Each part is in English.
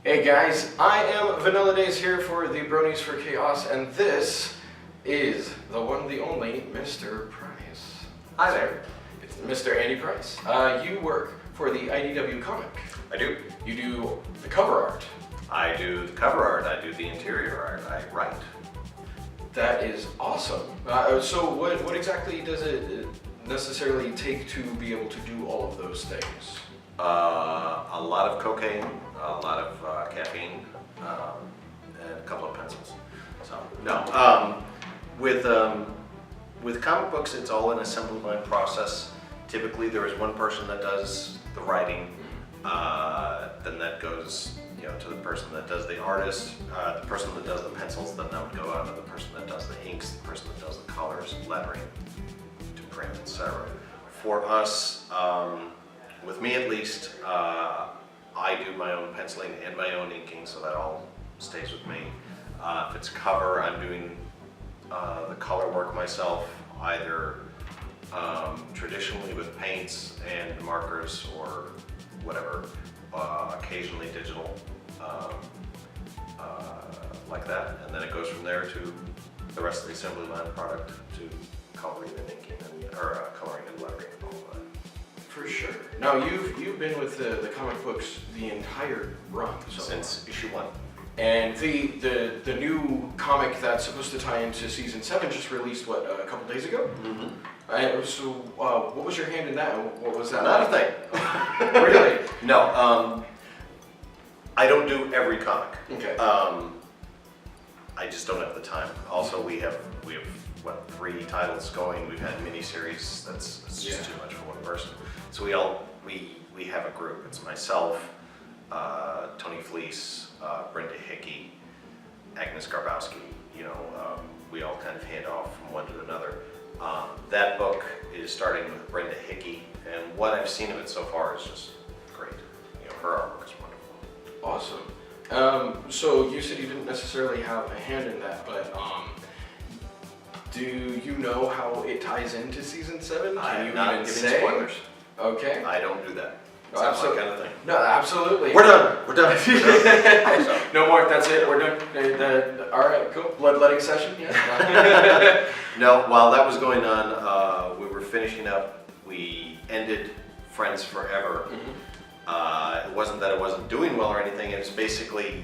Hey guys, I am Vanilla Daze here for the Bronies for Chaos, and this is the one, the only Mr. Price. Hi there. It's Mr. Andy Price. You work for the IDW comic. I do. You do the cover art. I do the cover art. I do the interior art. I write. That is awesome. So what exactly does it necessarily take to be able to do all of those things? A lot of cocaine, a lot of caffeine, and a couple of pencils. So no. With comic books, it's all an assembly line process. Typically, there is one person that does the writing. Then that goes, to the person that does the artist, the person that does the pencils. Then that would go out to the person that does the inks, the person that does the colors, lettering, to print, etc. For us, with me at least, I do my own penciling and my own inking, so that all stays with me. If it's cover, I'm doing the color work myself, either traditionally with paints and markers or whatever, occasionally digital, like that, and then it goes from there to the rest of the assembly line product to coloring and inking or coloring and lettering and all of that. For sure. Now you've been with the comic books the entire run Since issue 1. And the new comic that's supposed to tie into season 7 just released a couple days ago. Mm-hmm. So what was your hand in that? What was that? Not a thing. Really? No. I don't do every comic. Okay. I just don't have the time. Also, we have what, 3 titles going. We've had miniseries. That's just too much for one person. So we have a group. It's myself, Tony Fleece, Brenda Hickey, Agnes Garbowski. We all kind of hand off from one to another. That book is starting with Brenda Hickey, and what I've seen of it so far is just great. Her artwork is wonderful. Awesome. So you said you didn't necessarily have a hand in that, but do you know how it ties into season 7? I Can am you not even giving say? Spoilers. Okay. I don't do that. It's Oh, not my kind of thing. No, absolutely. We're done. We're done. No more. That's it. We're done. All right. Cool. Bloodletting session. Yeah. No. While that was going on, we were finishing up. We ended Friends Forever. Mm-hmm. It wasn't that it wasn't doing well or anything. It was basically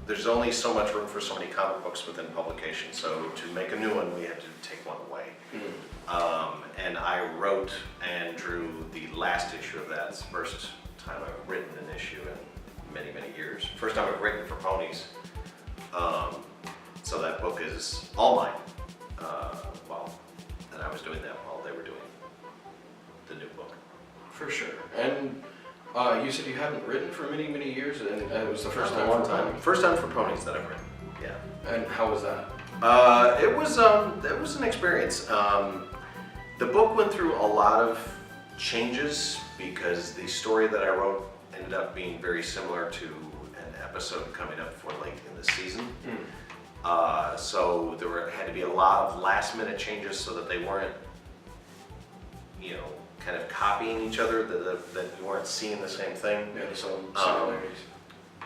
there's only so much room for so many comic books within publication. So to make a new one, we had to take one away. And I wrote and drew the last issue of that. It's the first time I've written an issue in many, many years. First time I've written for Ponies. So that book is all mine. And I was doing that while they were doing the new book. For sure. And you said you hadn't written for many, many years, and it was the first time. One time. First time for Ponies that I've written. Yeah. And how was that? It was an experience. The book went through a lot of changes because the story that I wrote ended up being very similar to an episode coming up for late in the season. So there had to be a lot of last minute changes so that they weren't, kind of copying each other, that you weren't seeing the same thing. Yeah, there's some similarities.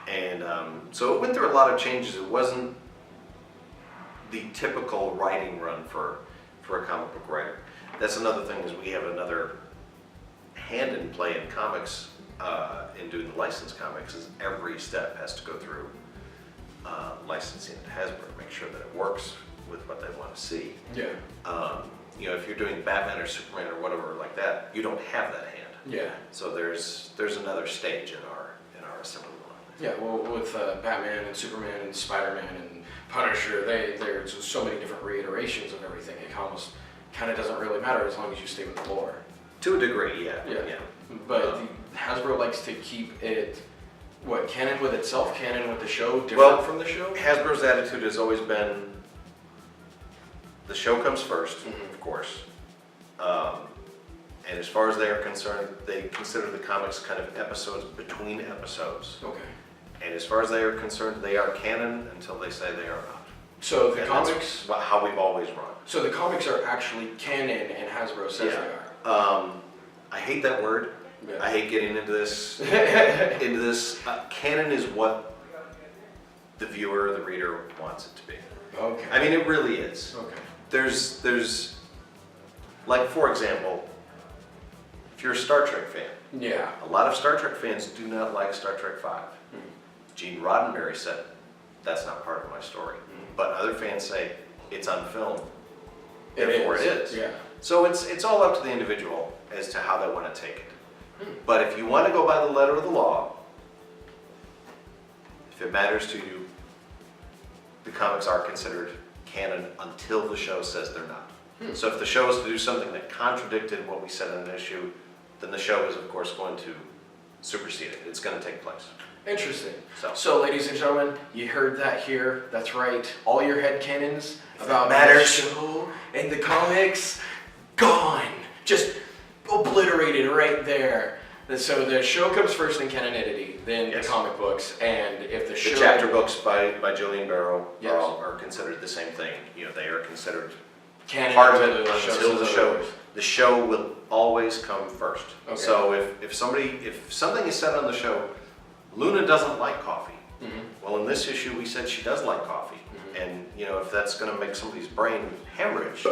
And so it went through a lot of changes. It wasn't the typical writing run for a comic book writer. That's another thing, is we have another hand in play in comics, in doing the licensed comics, is every step has to go through licensing at Hasbro to make sure that it works with what they want to see. Yeah. If you're doing Batman or Superman or whatever like that, you don't have that hand. Yeah. So there's another stage in our assembly line. Yeah. Well, with Batman and Superman and Spider-Man and Punisher, there's so many different reiterations of everything. It almost kind of doesn't really matter as long as you stay with the lore. To a degree, yeah. But Hasbro likes to keep it, canon with itself, canon with the show, different from the show? Hasbro's attitude has always been, the show comes first, of course. And as far as they are concerned, they consider the comics kind of episodes between episodes. Okay. And as far as they are concerned, they are canon until they say they are not. So the And comics, that's how we've always run. so the comics are actually canon, and Hasbro says they are. I hate that word. Yeah. I hate getting into this. Canon is what the viewer, the reader wants it to be. Okay. I mean, it really is. Okay. There's, like, for example, if you're a Star Trek fan, Yeah. a lot of Star Trek fans do not like Star Trek V. Gene Roddenberry said, that's not part of my story. But other fans say, it's on film, therefore it is. Yeah. So it's all up to the individual as to how they want to take it. But if you want to go by the letter of the law, if it matters to you, the comics are considered canon until the show says they're not. So if the show is to do something that contradicted what we said in an issue, then the show is of course going to supersede it. It's going to take place. Interesting. So- So, ladies and gentlemen, you heard that here. That's right. All your headcanons If about it matters. the show and the comics, gone. Just obliterated right there. And so the show comes first in canonity, then Yes. the comic books, and if the show... The chapter books by Julian Barrow Yes. are considered the same thing. You know, they are considered canon part of it until until the says show. otherwise. The show will always come first. Okay. So if something is said on the show, Luna doesn't like coffee. Well, in this issue, we said she does like coffee, and you know, if that's going to make somebody's brain hemorrhage,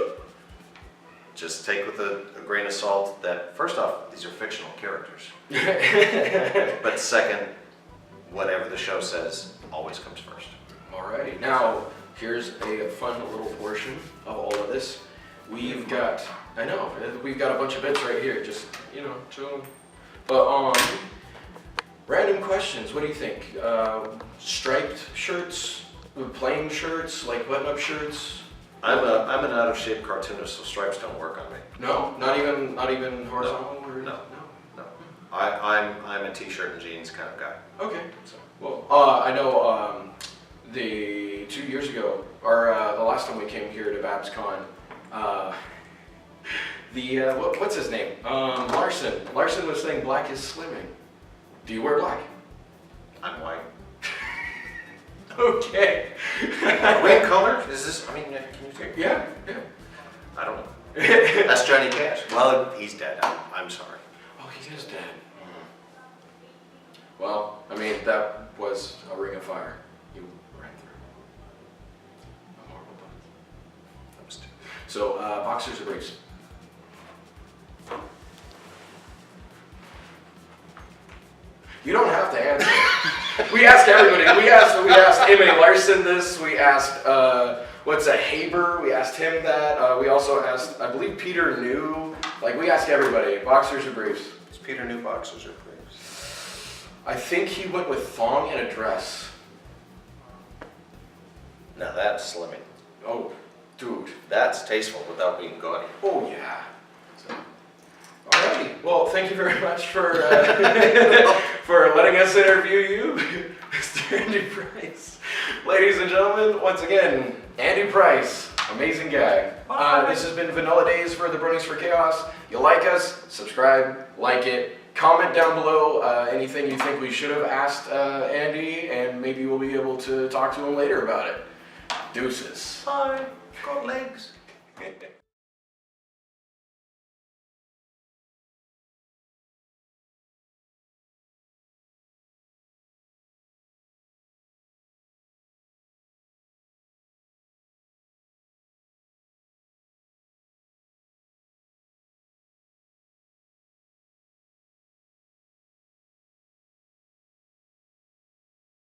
just take with a grain of salt that first off, these are fictional characters, but second, whatever the show says always comes first. Alrighty, now here's a fun little portion of all of this. We've got a bunch of bits right here, just, you know, chill. But random questions, what do you think? Striped shirts, plain shirts, like button-up shirts? I'm an out of shape cartoonist, so stripes don't work on me. No, not even horizontal or No. I'm a t-shirt and jeans kind of guy. Okay. So, well, I know the 2 years ago, or the last time we came here to BABSCon, what's his name? Larson. Larson was saying black is slimming. Do you wear black? I'm white. Okay. Red color? Is this? I mean, can you take? Yeah. I don't know. That's Johnny Cash. Well, he's dead. I'm sorry. Oh, he is dead. Well, I mean, that was a ring of fire. You ran through. A horrible buzz. So, boxers or briefs? You don't have to answer. We asked everybody. We asked Emily Larson this. We asked what's a Haber? We asked him that. We also asked, I believe Peter knew. Like we asked everybody, boxers or briefs. Is Peter new boxers or briefs? I think he went with thong and a dress. Now that's slimming. Oh, dude. That's tasteful without being gaudy. Oh yeah. So, alrighty. Well, thank you very much for for letting us interview you, Mr. Andy Price. Ladies and gentlemen, once again, Andy Price, amazing guy. This has been Vanilla Daze for the Bronies for Chaos. You like us, subscribe, like it, comment down below anything you think we should have asked Andy, and maybe we'll be able to talk to him later about it. Deuces. Bye. Got legs.